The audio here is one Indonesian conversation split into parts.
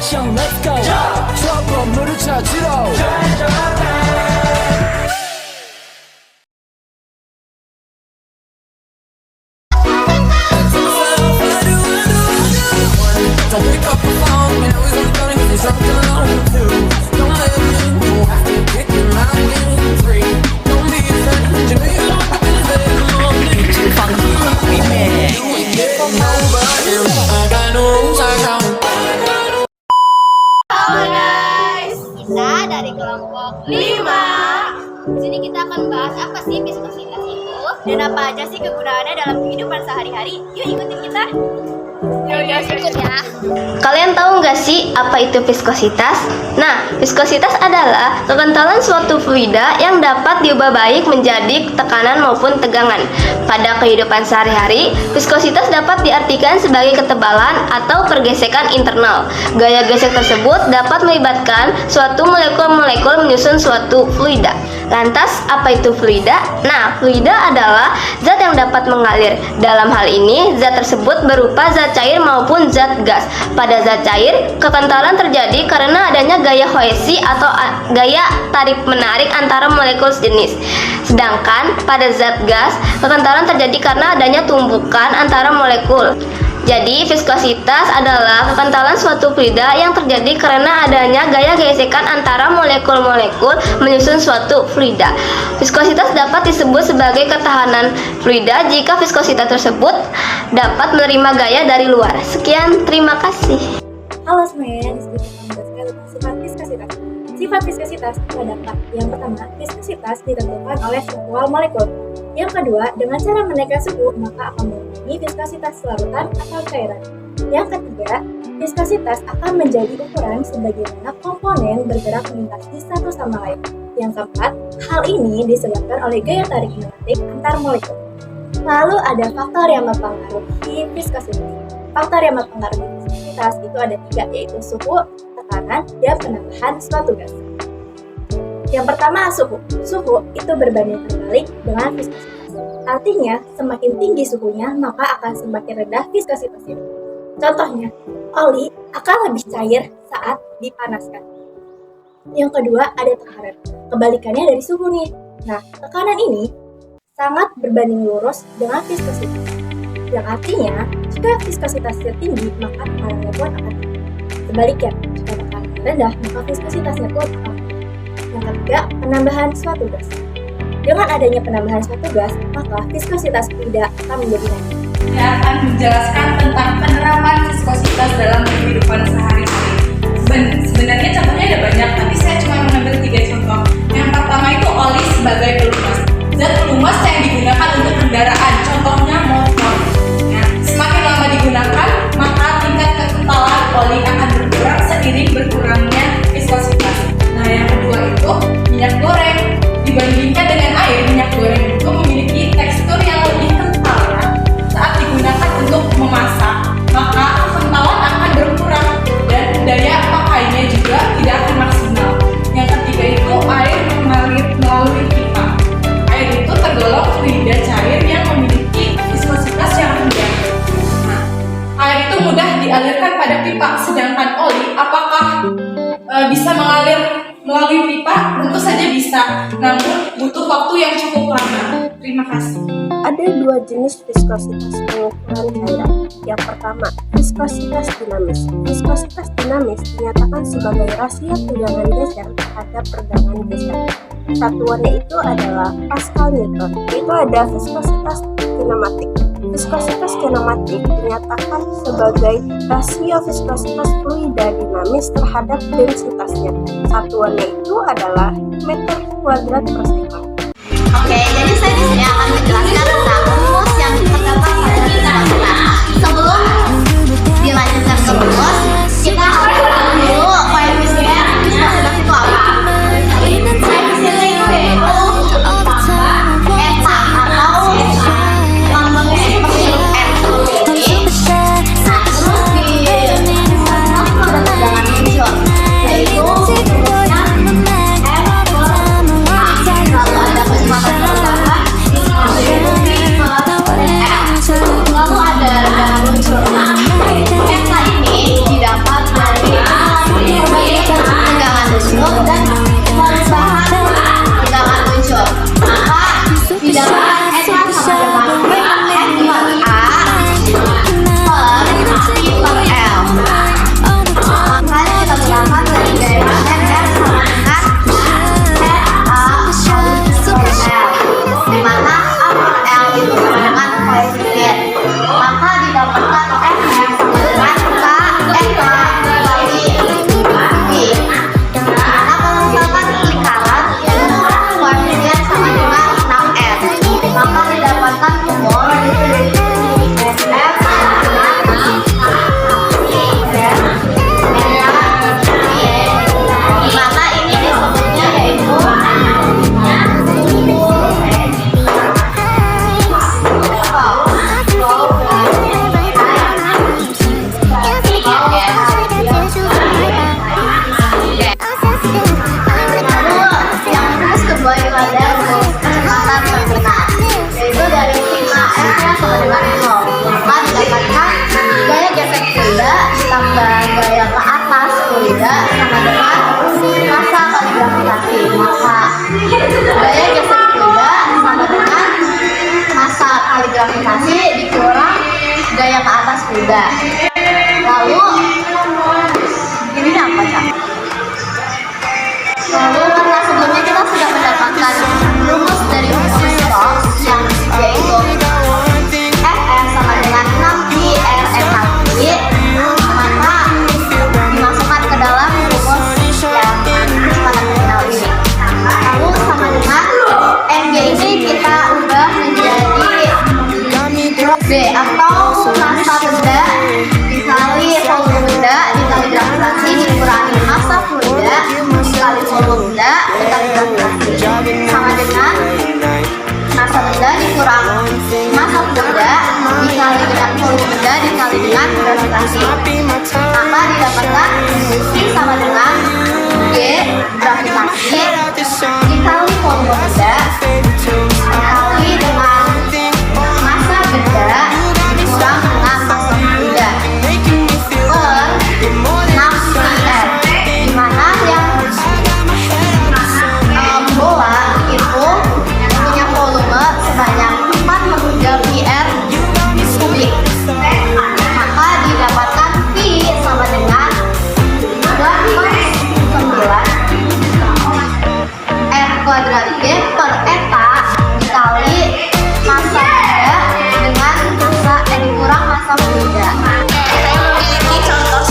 액션 let's go 저 건물을 찾으러 Don't pick up the phone, man, we gon' go and something alone too. Don't let me go after kicking my in three. Don't be afraid, you know you don't have to be there. DJ Funky Remix. You ain't getting over him. I got no rules, I got no. Halo guys, kita dari kelompok 5. Di sini kita akan bahas apa sih viskositas itu dan apa aja sih kegunaannya dalam kehidupan sehari-hari. Yuk ikutin kita. Ikut ya. Kalian tahu nggak sih apa itu viskositas? Nah, viskositas adalah kekentalan suatu fluida yang dapat diubah baik menjadi tekanan maupun tegangan. Pada kehidupan sehari-hari, viskositas dapat diartikan sebagai ketebalan atau pergesekan internal. Gaya gesek tersebut dapat melibatkan suatu molekul-molekul menyusun suatu fluida. Lantas, apa itu fluida? Nah, fluida adalah zat yang dapat mengalir. Dalam hal ini, zat tersebut berupa zat cair maupun zat gas. Pada zat cair, kekentalan terjadi karena adanya gaya kohesi atau gaya tarik-menarik antara molekul sejenis. Sedangkan pada zat gas, kekentalan terjadi karena adanya tumbukan antara molekul. Jadi, viskositas adalah kekentalan suatu fluida yang terjadi karena adanya gaya gesekan antara molekul-molekul menyusun suatu fluida. Viskositas dapat disebut sebagai ketahanan fluida jika viskositas tersebut dapat menerima gaya dari luar. Sekian, terima kasih. Halo semuanya, di sini kita membahas tentang sifat viskositas. Sifat viskositas terdapat. Yang pertama, viskositas ditentukan oleh struktural molekul. Yang kedua, dengan cara menaikkan suhu, maka akan mengurangi viskositas larutan atau cairan. Yang ketiga, viskositas akan menjadi ukuran sebagaimana komponen bergerak melintasi satu sama lain. Yang keempat, hal ini disebabkan oleh gaya tarik-menarik antar molekul. Lalu ada faktor yang mempengaruhi viskositas. Faktor yang mempengaruhi viskositas itu ada 3, yaitu suhu, tekanan, dan penambahan suatu gas. Yang pertama, suhu. Suhu itu berbanding terbalik dengan viskositas. Artinya, semakin tinggi suhunya, maka akan semakin rendah viskositasnya. Contohnya, oli akan lebih cair saat dipanaskan. Yang kedua, ada tekanan. Kebalikannya dari suhu nih. Nah, tekanan ini sangat berbanding lurus dengan viskositas. Yang artinya, jika viskositasnya tinggi, maka tekanannya pun akan tinggi. Sebaliknya, jika tekanannya rendah, maka viskositasnya pun akan tinggi. Yang ketiga, penambahan suatu gas. Dengan adanya penambahan suatu gas, maka viskositas fluida akan menjadi naik. Saya akan menjelaskan tentang penerapan viskositas dalam kehidupan sehari-hari. Sebenarnya contohnya ada banyak, tapi saya cuma mengambil 3 contoh. Yang pertama itu oli sebagai pelumas. Zat pelumas yang digunakan untuk kendaraan, contohnya motor. Nah, semakin lama digunakan, maka tingkat kekentalan oli akan berkurang seiring berkurangnya viskositas. Nah, yang kedua itu minyak goreng. Dibandingkan dengan air, minyak goreng itu memiliki tekstur yang lebih kental ya. Saat digunakan untuk memasak, maka kekentalan akan berkurang dan daya pakainya juga tidak akan maksimal. Yang ketiga itu air mengalir melalui pipa. Air itu tergolong fluida cair yang memiliki viskositas yang rendah. Nah, air itu mudah dialirkan pada pipa, sedangkan oli apakah bisa mengalir melalui pipa? Tentu saja bisa, namun butuh waktu yang cukup lama. Terima kasih. Ada 2 jenis viskositas pengukuran cairan. Yang pertama, viskositas dinamis. Viskositas dinamis dinyatakan sebagai rasio tegangan geser terhadap pergangan geser. Satuannya itu adalah Pascal Newton. Itu ada viskositas kinematik. Viskositas kinematik dinyatakan sebagai rasio viskositas fluida dinamis terhadap densitasnya. Satuannya itu adalah meter kuadrat per sekon. Oke, jadi saya di sini akan menjelaskan tentang rumus yang terdapat pada viskositas. Sebelum dilanjutkan ke rumus, kita harus tahu dulu koefisien viskositas itu apa. Koefisien itu yaitu eta atau lambangnya seperti N. Nah, terus di ada tegangan muncul, yaitu rumusnya F per A. Lalu ada kecepatan pergerakan, koefisien. Maka didapatkan F sama dengan K dikali V. Nah, kalau misalkan lingkaran koefisien sama dengan 6F, maka didapatkan humor F sama dengan dimana ini disebutnya yaitu kedua itu ada kecepatan penggunaan, yaitu dari sigma F sama dengan 0, maka didapatkan gaya gesek fluida ditambah gaya ke atas fluida sama dengan massa kali gravitasi. Maka gaya gesek fluida sama dengan massa kali gravitasi dikurang gaya ke atas fluida. Lalu ini apa, Cak? Lalu karena sebelumnya kita sudah mendapatkan rumus dari rumus Stokes yang yaitu Fs sama dengan 6pi Rn/pi, maka dimasukkan ke dalam rumus yang sangat terkenal ini. Lalu sama dengan Mg ini kita ubah menjadi B atau massa benda dikali volume benda dikali gravitasi dikurangi massa fluida dikali volume benda dikali gravitasi sama dengan massa benda dikurang massa fluida dikali dengan volume benda dikali dengan gravitasi, maka didapatkan C sama dengan G gravitasi dikali volume benda dikali dengan massa benda dikurang dengan massa fluida per 6πr, dimana yang bola itu punya volume sebanyak 4/3πr kubik, maka didapatkan P sama dengan 3/9 R kuadrat G per eta dikali massa benda dengan massa dikurang massa fluida. Ini contoh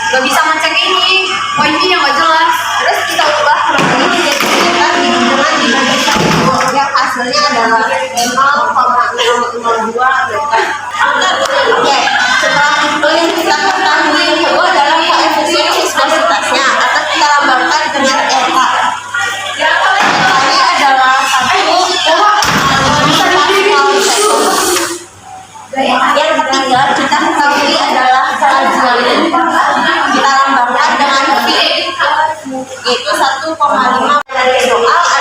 gak bisa ngecek ini wifi yang gak jelas, terus kita ubah ini jadi kita dengan dibagi satu yang hasilnya adalah 0,002 meter. Oke, setelah itu yang kita ketahui itu adalah koefisien viskositasnya atau kita lambangkan dengan eta. Ini adalah 1 yang ketiga kita ketahui adalah kelajuan, kita lambangkan dengan V, yaitu 1,5. Dari soal